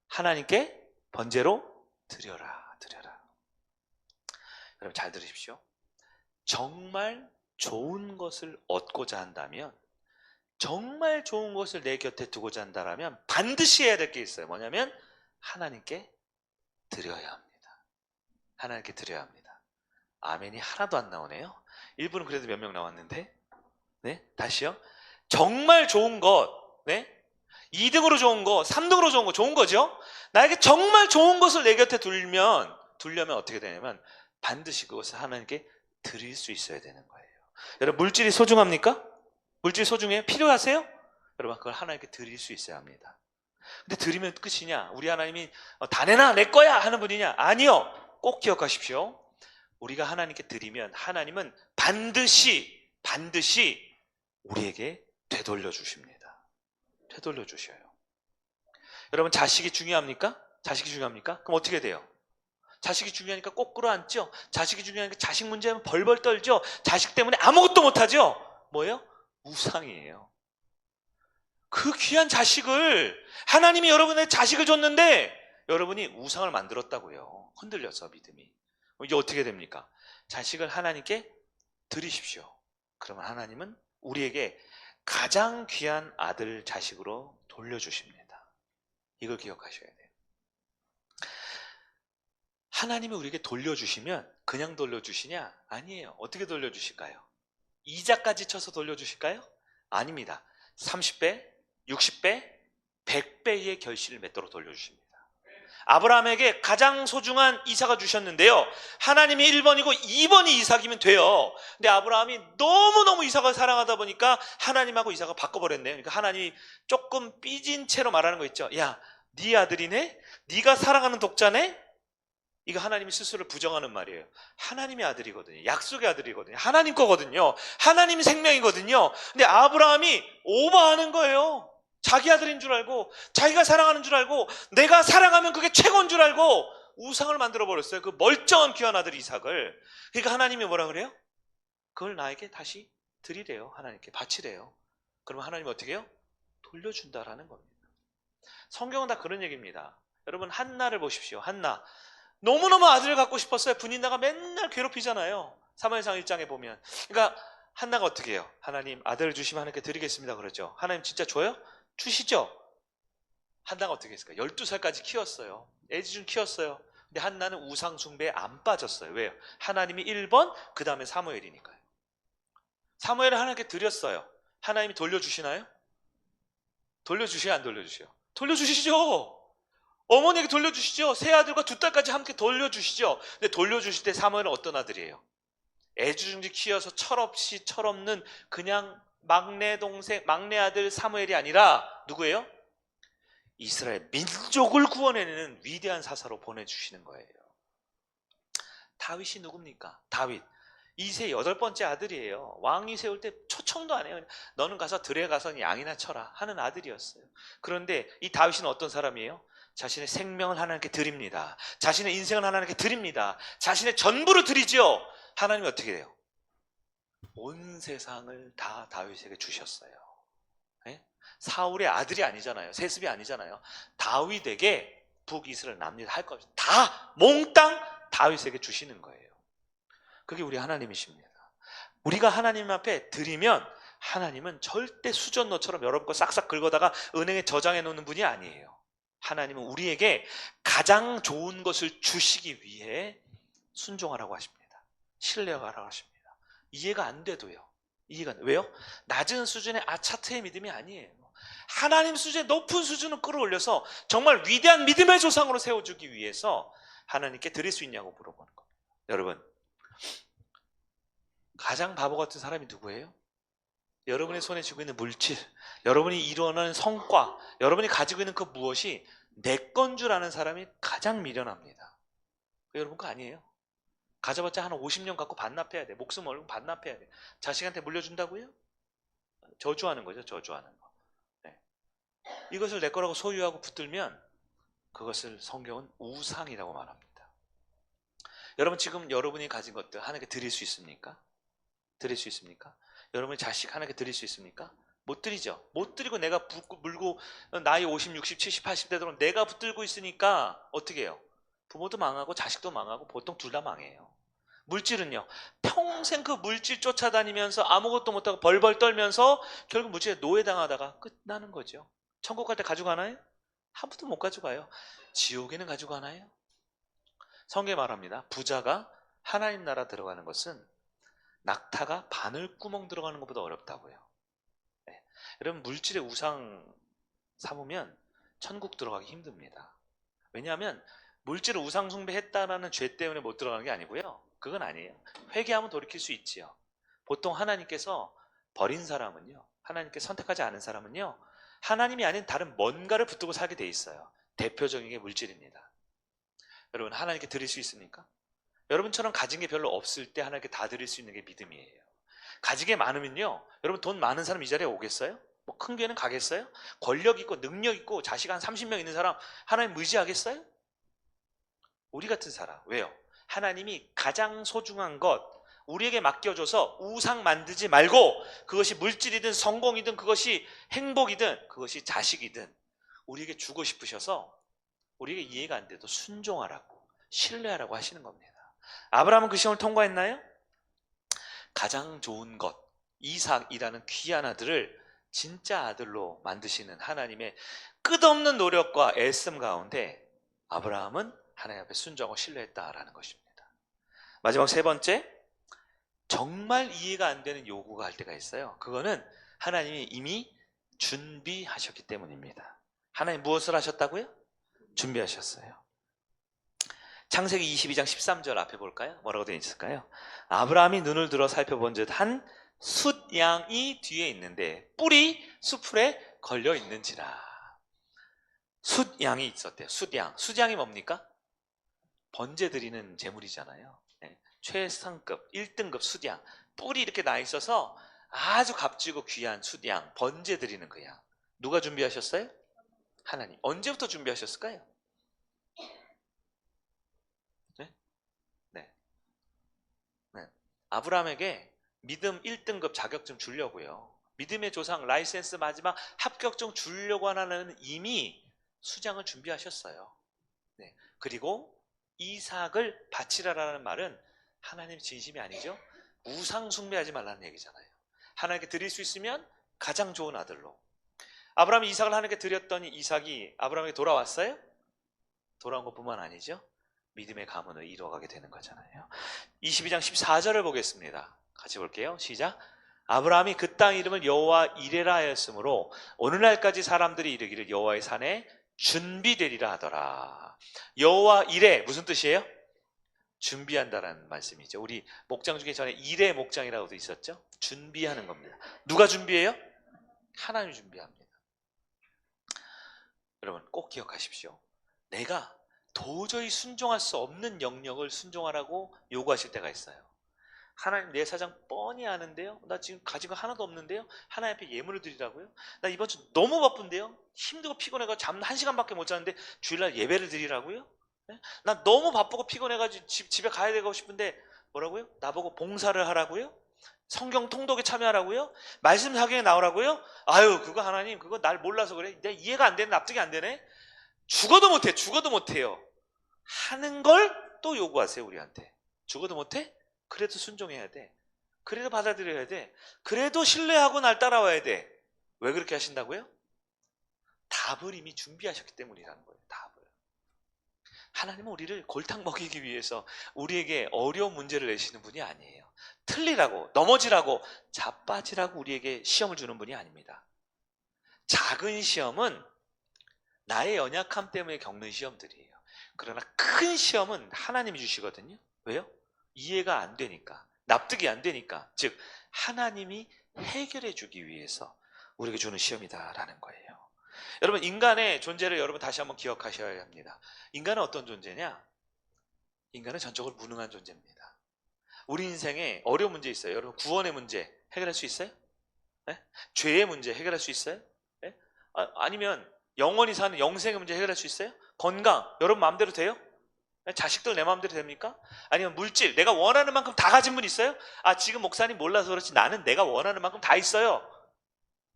하나님께 번제로 드려라. 여러분 잘 들으십시오. 정말 좋은 것을 얻고자 한다면, 정말 좋은 것을 내 곁에 두고자 한다면 반드시 해야 될 게 있어요. 뭐냐면 하나님께 드려야 합니다. 하나님께 드려야 합니다. 아멘이 하나도 안 나오네요. 일부는 그래도 몇 명 나왔는데, 네, 다시요. 정말 좋은 것, 네? 2등으로 좋은 거, 3등으로 좋은 거 좋은 거죠? 나에게 정말 좋은 것을 내 곁에 두려면 어떻게 되냐면 반드시 그것을 하나님께 드릴 수 있어야 되는 거예요. 여러분, 물질이 소중합니까? 물질이 소중해요? 필요하세요? 여러분, 그걸 하나님께 드릴 수 있어야 합니다. 근데 드리면 끝이냐? 우리 하나님이 다 내놔 내 거야 하는 분이냐? 아니요. 꼭 기억하십시오. 우리가 하나님께 드리면 하나님은 반드시 우리에게 되돌려 주십니다. 되돌려 주셔요. 여러분, 자식이 중요합니까? 자식이 중요합니까? 그럼 어떻게 돼요? 자식이 중요하니까 꼭 끌어안죠. 자식이 중요하니까 자식 문제면 벌벌 떨죠. 자식 때문에 아무것도 못하죠. 뭐예요? 우상이에요. 그 귀한 자식을, 하나님이 여러분의 자식을 줬는데 여러분이 우상을 만들었다고요. 흔들려서 믿음이. 이제 어떻게 됩니까? 자식을 하나님께 드리십시오. 그러면 하나님은 우리에게 가장 귀한 아들 자식으로 돌려주십니다. 이걸 기억하셔야 돼요. 하나님이 우리에게 돌려주시면 그냥 돌려주시냐? 아니에요. 어떻게 돌려주실까요? 이자까지 쳐서 돌려주실까요? 아닙니다. 30배, 60배, 100배의 결실을 맺도록 돌려주십니다. 아브라함에게 가장 소중한 이삭을 주셨는데요, 하나님이 1번이고 2번이 이삭이면 돼요. 근데 아브라함이 너무너무 이삭을 사랑하다 보니까 하나님하고 이삭을 바꿔버렸네요. 그러니까 하나님이 조금 삐진 채로 말하는 거 있죠. 야, 네 아들이네? 네가 사랑하는 독자네? 이거 하나님이 스스로를 부정하는 말이에요. 하나님의 아들이거든요. 약속의 아들이거든요. 하나님 거거든요. 하나님 생명이거든요. 근데 아브라함이 오버하는 거예요. 자기 아들인 줄 알고, 자기가 사랑하는 줄 알고, 내가 사랑하면 그게 최고인 줄 알고 우상을 만들어 버렸어요. 그 멀쩡한 귀한 아들 이삭을. 그러니까 하나님이 뭐라 그래요? 그걸 나에게 다시 드리래요. 하나님께 바치래요. 그러면 하나님이 어떻게 해요? 돌려준다라는 겁니다. 성경은 다 그런 얘기입니다. 여러분, 한나를 보십시오. 한나. 너무너무 아들을 갖고 싶었어요. 분인나가 맨날 괴롭히잖아요. 사무엘상 1장에 보면. 그러니까 한나가 어떻게 해요? 하나님, 아들을 주시면 하나님께 드리겠습니다 그러죠. 하나님 진짜 줘요? 주시죠. 한나가 어떻게 했을까? 12살까지 키웠어요. 애지중 키웠어요. 근데 한나는 우상 숭배에 안 빠졌어요. 왜요? 하나님이 1번, 그 다음에 사무엘이니까요. 사무엘을 하나님께 드렸어요. 하나님이 돌려주시나요? 돌려주시요, 안 돌려주시요? 돌려주시죠. 어머니에게 돌려주시죠. 세 아들과 두 딸까지 함께 돌려주시죠. 근데 돌려주실 때 사무엘은 어떤 아들이에요? 애지중지 키워서 철없이 철없는 그냥 막내 동생, 막내 아들 사무엘이 아니라 누구예요? 이스라엘 민족을 구원해내는 위대한 사사로 보내주시는 거예요. 다윗이 누굽니까? 다윗. 이세 8번째 아들이에요. 왕이 세울 때 초청도 안 해요. 너는 가서 들에 가서 양이나 쳐라 하는 아들이었어요. 그런데 이 다윗은 어떤 사람이에요? 자신의 생명을 하나님께 드립니다. 자신의 인생을 하나님께 드립니다. 자신의 전부를 드리죠. 하나님이 어떻게 돼요? 온 세상을 다 다윗에게 주셨어요. 네? 사울의 아들이 아니잖아요. 세습이 아니잖아요. 다윗에게 북이스라엘 남짓 할 것 다 몽땅 다윗에게 주시는 거예요. 그게 우리 하나님이십니다. 우리가 하나님 앞에 드리면 하나님은 절대 수전노처럼 여러분 거 싹싹 긁어다가 은행에 저장해 놓는 분이 아니에요. 하나님은 우리에게 가장 좋은 것을 주시기 위해 순종하라고 하십니다. 신뢰하라고 하십니다. 이해가 안 돼도요. 왜요? 낮은 수준의 아차트의 믿음이 아니에요. 하나님 수준의 높은 수준을 끌어올려서 정말 위대한 믿음의 조상으로 세워주기 위해서 하나님께 드릴 수 있냐고 물어보는 겁니다. 여러분, 가장 바보 같은 사람이 누구예요? 여러분의 손에 쥐고 있는 물질, 여러분이 이루어낸 성과, 여러분이 가지고 있는 그 무엇이 내 건 줄 아는 사람이 가장 미련합니다. 여러분 거 아니에요? 가져봤자 한 50년 갖고 반납해야 돼. 목숨 얼고 반납해야 돼. 자식한테 물려준다고요? 저주하는 거죠. 저주하는 거. 네. 이것을 내 거라고 소유하고 붙들면 그것을 성경은 우상이라고 말합니다. 여러분, 지금 여러분이 가진 것들 하나님께 드릴 수 있습니까? 드릴 수 있습니까? 여러분의 자식 하나님께 드릴 수 있습니까? 못 드리죠. 못 드리고 내가 물고 나이 50, 60, 70, 80대 되도록 내가 붙들고 있으니까 어떻게 해요? 부모도 망하고 자식도 망하고 보통 둘 다 망해요. 물질은요, 평생 그 물질 쫓아다니면서 아무것도 못하고 벌벌 떨면서 결국 물질에 노예당하다가 끝나는 거죠. 천국 갈 때 가져가나요? 한 푼도 못 가져가요. 지옥에는 가져가나요? 성경에 말합니다. 부자가 하나님 나라 들어가는 것은 낙타가 바늘구멍 들어가는 것보다 어렵다고요. 네. 여러분 물질의 우상 삼으면 천국 들어가기 힘듭니다. 왜냐하면 물질을 우상 숭배했다라는 죄 때문에 못 들어가는 게 아니고요. 그건 아니에요. 회개하면 돌이킬 수 있지요. 보통 하나님께서 버린 사람은요, 하나님께 선택하지 않은 사람은요, 하나님이 아닌 다른 뭔가를 붙들고 살게 돼 있어요. 대표적인 게 물질입니다. 여러분 하나님께 드릴 수 있습니까? 여러분처럼 가진 게 별로 없을 때 하나님께 다 드릴 수 있는 게 믿음이에요. 가진 게 많으면요, 여러분 돈 많은 사람 이 자리에 오겠어요? 뭐 큰 교회는 가겠어요? 권력 있고 능력 있고 자식 한 30명 있는 사람 하나님 의지하겠어요? 우리 같은 사람. 왜요? 하나님이 가장 소중한 것 우리에게 맡겨줘서 우상 만들지 말고, 그것이 물질이든 성공이든 그것이 행복이든 그것이 자식이든 우리에게 주고 싶으셔서 우리에게 이해가 안 돼도 순종하라고, 신뢰하라고 하시는 겁니다. 아브라함은 그 시험을 통과했나요? 가장 좋은 것, 이삭이라는 귀한 아들을 진짜 아들로 만드시는 하나님의 끝없는 노력과 애씀 가운데 아브라함은 하나님 앞에 순종하고 신뢰했다라는 것입니다. 마지막 세 번째, 정말 이해가 안 되는 요구가 할 때가 있어요. 그거는 하나님이 이미 준비하셨기 때문입니다. 하나님 무엇을 하셨다고요? 준비하셨어요. 창세기 22장 13절 앞에 볼까요? 뭐라고 되어 있을까요? 아브라함이 눈을 들어 살펴본 즉 한 숫양이 뒤에 있는데 뿔이 수풀에 걸려 있는지라. 숫양이 있었대요. 숫양이 뭡니까? 번제 드리는 제물이잖아요. 네. 최상급 1등급 숫양, 뿔이 이렇게 나 있어서 아주 값지고 귀한 숫양, 번제 드리는 그 양. 누가 준비하셨어요? 하나님. 언제부터 준비하셨을까요? 네? 네. 네. 아브라함에게 믿음 1등급 자격증 주려고요. 믿음의 조상 라이센스 마지막 합격증 주려고 하나는 이미 수장을 준비하셨어요. 네. 그리고 이삭을 바치라라는 말은 하나님 진심이 아니죠. 우상 숭배하지 말라는 얘기잖아요. 하나님께 드릴 수 있으면 가장 좋은 아들로. 아브라함이 이삭을 하나님께 드렸더니 이삭이 아브라함에게 돌아왔어요? 돌아온 것뿐만 아니죠. 믿음의 가문을 이루어가게 되는 거잖아요. 22장 14절을 보겠습니다. 같이 볼게요. 시작. 아브라함이 그 땅 이름을 여호와 이레라 하였으므로 오늘날까지 사람들이 이르기를 여호와의 산에 준비되리라 하더라. 여호와 이레 무슨 뜻이에요? 준비한다라는 말씀이죠. 우리 목장 중에 전에 이레 목장이라고도 있었죠. 준비하는 겁니다. 누가 준비해요? 하나님이 준비합니다. 여러분 꼭 기억하십시오. 내가 도저히 순종할 수 없는 영역을 순종하라고 요구하실 때가 있어요. 하나님 내 사정 뻔히 아는데요. 나 지금 가진 거 하나도 없는데요. 하나님 앞에 예물을 드리라고요? 나 이번 주 너무 바쁜데요. 힘들고 피곤해가 잠 1시간밖에 못 자는데 주일날 예배를 드리라고요? 네? 나 너무 바쁘고 피곤해가지고 집에 가야 되고 싶은데 뭐라고요? 나보고 봉사를 하라고요? 성경 통독에 참여하라고요? 말씀 사경에 나오라고요? 아유 그거 하나님 그거 날 몰라서 그래. 내가 이해가 안 되네. 납득이 안 되네. 죽어도 못해요. 하는 걸 또 요구하세요 우리한테. 죽어도 못해? 그래도 순종해야 돼. 그래도 받아들여야 돼. 그래도 신뢰하고 날 따라와야 돼. 왜 그렇게 하신다고요? 답을 이미 준비하셨기 때문이라는 거예요. 답을. 하나님은 우리를 골탕 먹이기 위해서 우리에게 어려운 문제를 내시는 분이 아니에요. 틀리라고, 넘어지라고, 자빠지라고 우리에게 시험을 주는 분이 아닙니다. 작은 시험은 나의 연약함 때문에 겪는 시험들이에요. 그러나 큰 시험은 하나님이 주시거든요. 왜요? 이해가 안 되니까, 납득이 안 되니까, 즉 하나님이 해결해 주기 위해서 우리에게 주는 시험이다라는 거예요. 여러분 인간의 존재를 여러분 다시 한번 기억하셔야 합니다. 인간은 어떤 존재냐? 인간은 전적으로 무능한 존재입니다. 우리 인생에 어려운 문제 있어요. 여러분 구원의 문제 해결할 수 있어요? 네? 죄의 문제 해결할 수 있어요? 네? 아니면 영원히 사는 영생의 문제 해결할 수 있어요? 건강 여러분 마음대로 돼요? 자식들 내 마음대로 됩니까? 아니면 물질 내가 원하는 만큼 다 가진 분 있어요? 아 지금 목사님 몰라서 그렇지 나는 내가 원하는 만큼 다 있어요.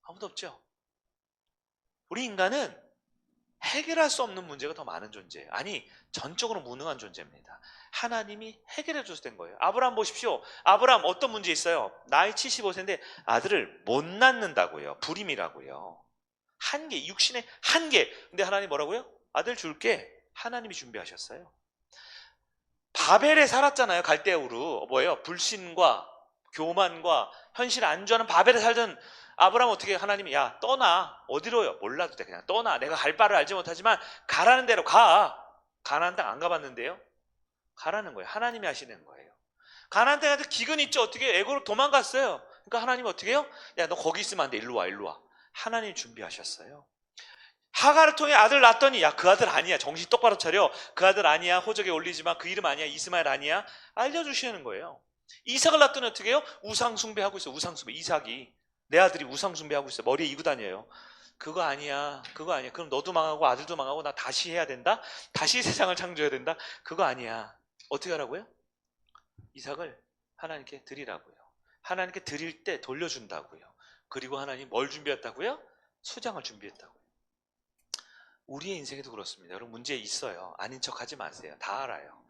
아무도 없죠. 우리 인간은 해결할 수 없는 문제가 더 많은 존재예요. 아니 전적으로 무능한 존재입니다. 하나님이 해결해 줘서 된 거예요. 아브라함 보십시오. 아브라함 어떤 문제 있어요? 나이 75세인데 아들을 못 낳는다고요. 불임이라고요. 한계, 육신의 한계. 근데 하나님 뭐라고요? 아들 줄게. 하나님이 준비하셨어요. 바벨에 살았잖아요. 갈대우르. 뭐예요? 불신과 교만과 현실 안주하는 바벨에 살던 아브라함 어떻게 하나님이 야 떠나 어디로요? 몰라도 돼 그냥 떠나 내가 갈 바를 알지 못하지만 가라는 대로 가. 가나안 땅 안 가봤는데요. 가라는 거예요. 하나님이 하시는 거예요. 가나안 땅한테 기근이 있죠. 어떻게 애고로 도망갔어요. 그러니까 하나님 어떻게 해요? 야 너 거기 있으면 안 돼. 일로 와 일로 와. 하나님 준비하셨어요. 하갈을 통해 아들 낳았더니 야 그 아들 아니야. 정신 똑바로 차려. 그 아들 아니야. 호적에 올리지마. 그 이름 아니야. 이스마엘 아니야. 알려주시는 거예요. 이삭을 낳았더니 어떻게 해요? 우상 숭배하고 있어. 우상 숭배. 이삭이 내 아들이 우상 숭배하고 있어. 머리에 이고 다녀요. 그거 아니야. 그거 아니야. 그럼 너도 망하고 아들도 망하고 나 다시 해야 된다? 다시 세상을 창조해야 된다? 그거 아니야. 어떻게 하라고요? 이삭을 하나님께 드리라고요. 하나님께 드릴 때 돌려준다고요. 그리고 하나님 뭘 준비했다고요? 소장을 준비했다고요. 우리의 인생에도 그렇습니다. 여러분 문제 있어요. 아닌 척하지 마세요. 다 알아요.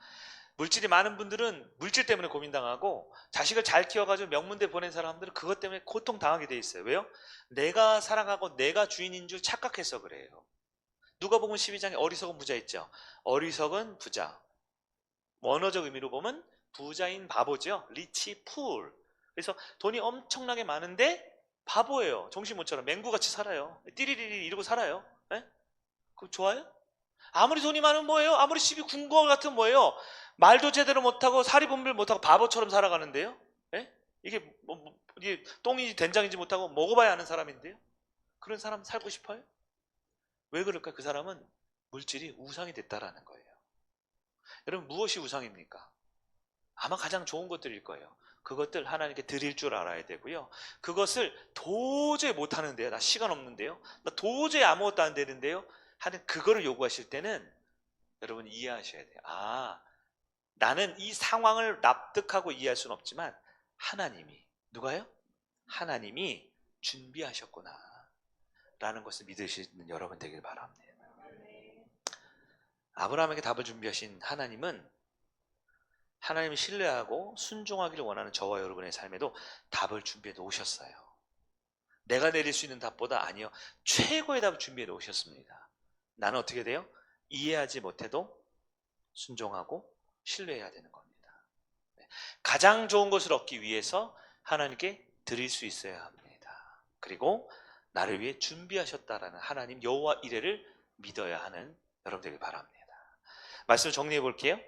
물질이 많은 분들은 물질 때문에 고민당하고 자식을 잘 키워가지고 명문대 보낸 사람들은 그것 때문에 고통당하게 돼 있어요. 왜요? 내가 사랑하고 내가 주인인 줄 착각해서 그래요. 누가복음 12장에 어리석은 부자 있죠. 어리석은 부자. 원어적 의미로 보면 부자인 바보죠. 리치 풀. 그래서 돈이 엄청나게 많은데 바보예요. 정신 못 차려. 맹구같이 살아요. 띠리리리 이러고 살아요. 네? 그거 좋아요? 아무리 돈이 많으면 뭐예요? 아무리 시비 궁궐 같은 뭐예요? 말도 제대로 못하고 사리분별 못하고 바보처럼 살아가는데요. 예? 이게 이게 똥인지 된장인지 못하고 먹어봐야 아는 사람인데요. 그런 사람 살고 싶어요? 왜 그럴까? 그 사람은 물질이 우상이 됐다라는 거예요. 여러분 무엇이 우상입니까? 아마 가장 좋은 것들일 거예요. 그것들 하나님께 드릴 줄 알아야 되고요. 그것을 도저히 못하는데요. 나 시간 없는데요. 나 도저히 아무것도 안 되는데요. 하는 그거를 요구하실 때는 여러분 이해하셔야 돼요. 아, 나는 이 상황을 납득하고 이해할 수는 없지만 하나님이, 누가요? 하나님이 준비하셨구나 라는 것을 믿으시는 여러분 되길 바랍니다. 아브라함에게 답을 준비하신 하나님은 하나님을 신뢰하고 순종하기를 원하는 저와 여러분의 삶에도 답을 준비해 놓으셨어요. 내가 내릴 수 있는 답보다 아니요, 최고의 답을 준비해 놓으셨습니다. 나는 어떻게 돼요? 이해하지 못해도 순종하고 신뢰해야 되는 겁니다. 가장 좋은 것을 얻기 위해서 하나님께 드릴 수 있어야 합니다. 그리고 나를 위해 준비하셨다라는 하나님 여호와 이레를 믿어야 하는 여러분들이 바랍니다. 말씀을 정리해 볼게요.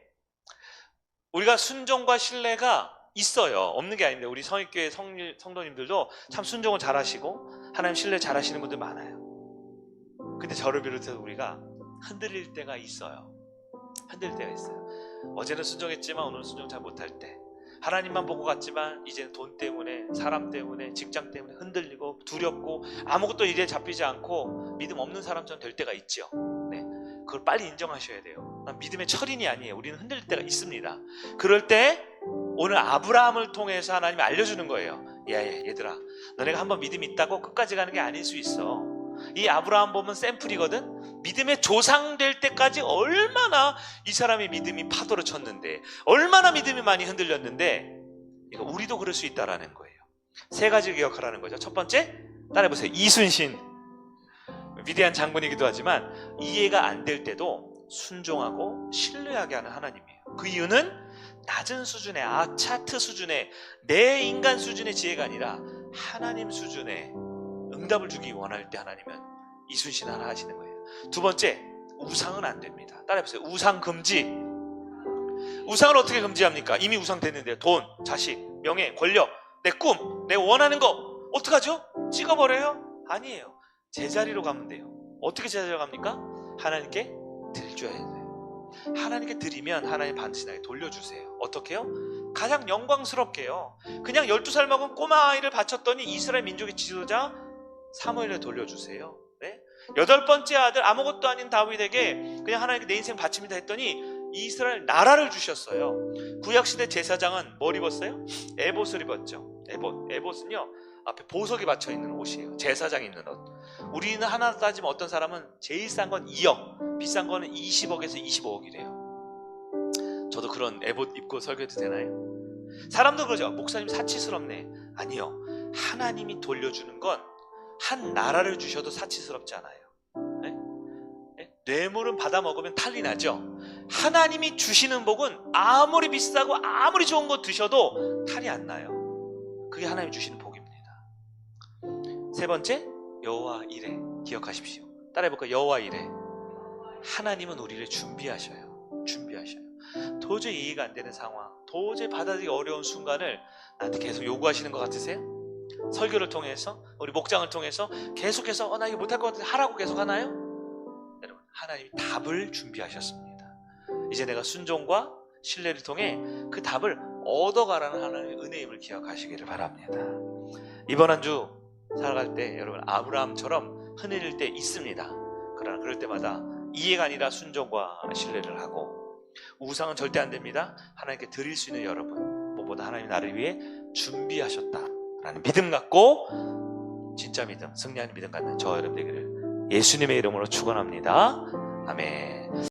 우리가 순종과 신뢰가 있어요. 없는 게 아닙니다. 우리 성익교회 성도님들도 참 순종을 잘하시고 하나님 신뢰 잘하시는 분들 많아요. 근데 저를 비롯해서 우리가 흔들릴 때가 있어요. 흔들릴 때가 있어요. 어제는 순종했지만 오늘은 순종 잘 못할 때, 하나님만 보고 갔지만 이제는 돈 때문에, 사람 때문에, 직장 때문에 흔들리고 두렵고 아무것도 일에 잡히지 않고 믿음 없는 사람처럼 될 때가 있죠. 네, 그걸 빨리 인정하셔야 돼요. 난 믿음의 철인이 아니에요. 우리는 흔들릴 때가 있습니다. 그럴 때 오늘 아브라함을 통해서 하나님이 알려주는 거예요. 야, 얘들아, 너네가 한번 믿음이 있다고 끝까지 가는 게 아닐 수 있어. 이 아브라함 보면 샘플이거든. 믿음의 조상 될 때까지 얼마나 이 사람의 믿음이 파도를 쳤는데, 얼마나 믿음이 많이 흔들렸는데, 이거 우리도 그럴 수 있다라는 거예요. 세 가지를 기억하라는 거죠. 첫 번째, 따라해보세요. 이순신. 위대한 장군이기도 하지만 이해가 안 될 때도 순종하고 신뢰하게 하는 하나님이에요. 그 이유는 낮은 수준의 아차트 수준의 내 인간 수준의 지혜가 아니라 하나님 수준의 응답을 주기 원할 때 하나님은 이순신 하나 하시는 거예요. 두 번째, 우상은 안 됩니다. 따라해보세요. 우상 금지. 우상을 어떻게 금지합니까? 이미 우상 됐는데요. 돈, 자식, 명예, 권력, 내 꿈, 내 원하는 거 어떡하죠? 찍어버려요? 아니에요. 제자리로 가면 돼요. 어떻게 제자리로 갑니까? 하나님께 드려야 돼요. 하나님께 드리면 하나님 반드시 나에게 돌려주세요. 어떻게요? 가장 영광스럽게요. 그냥 12살 먹은 꼬마 아이를 바쳤더니 이스라엘 민족의 지도자 사무엘을 돌려주세요. 네? 8번째 아들 아무것도 아닌 다윗에게 그냥 하나님께 내 인생 바칩니다 했더니 이스라엘 나라를 주셨어요. 구약시대 제사장은 뭘 입었어요? 에봇을 입었죠. 에봇은요, 앞에 보석이 받쳐있는 옷이에요. 제사장이 입는 옷. 우리는 하나 따지면 어떤 사람은 제일 싼 건 2억, 비싼 거는 20억에서 25억이래요. 저도 그런 에봇 입고 설교해도 되나요? 사람도 그러죠. 목사님 사치스럽네. 아니요, 하나님이 돌려주는 건 한 나라를 주셔도 사치스럽지 않아요. 네? 네? 뇌물은 받아 먹으면 탈이 나죠. 하나님이 주시는 복은 아무리 비싸고 아무리 좋은 거 드셔도 탈이 안 나요. 그게 하나님이 주시는 복입니다. 세 번째, 여호와 이레. 기억하십시오. 따라해볼까요? 여호와 이레. 하나님은 우리를 준비하셔요. 도저히 이해가 안 되는 상황, 도저히 받아들이기 어려운 순간을 나한테 계속 요구하시는 것 같으세요? 설교를 통해서, 우리 목장을 통해서 계속해서 나 이거 못할 것 같은데 하라고 계속 하나요? 여러분, 하나님이 답을 준비하셨습니다. 이제 내가 순종과 신뢰를 통해 그 답을 얻어가라는 하나님의 은혜임을 기억하시기를 바랍니다. 이번 한 주 살아갈 때 여러분, 아브라함처럼 흔들릴 때 있습니다. 그러나 그럴 때마다 이해가 아니라 순종과 신뢰를 하고, 우상은 절대 안 됩니다. 하나님께 드릴 수 있는 여러분, 무엇보다 하나님 나를 위해 준비하셨다라는 믿음 갖고, 진짜 믿음, 승리하는 믿음 갖는 저 여러분 되기를 예수님의 이름으로 축원합니다. 아멘.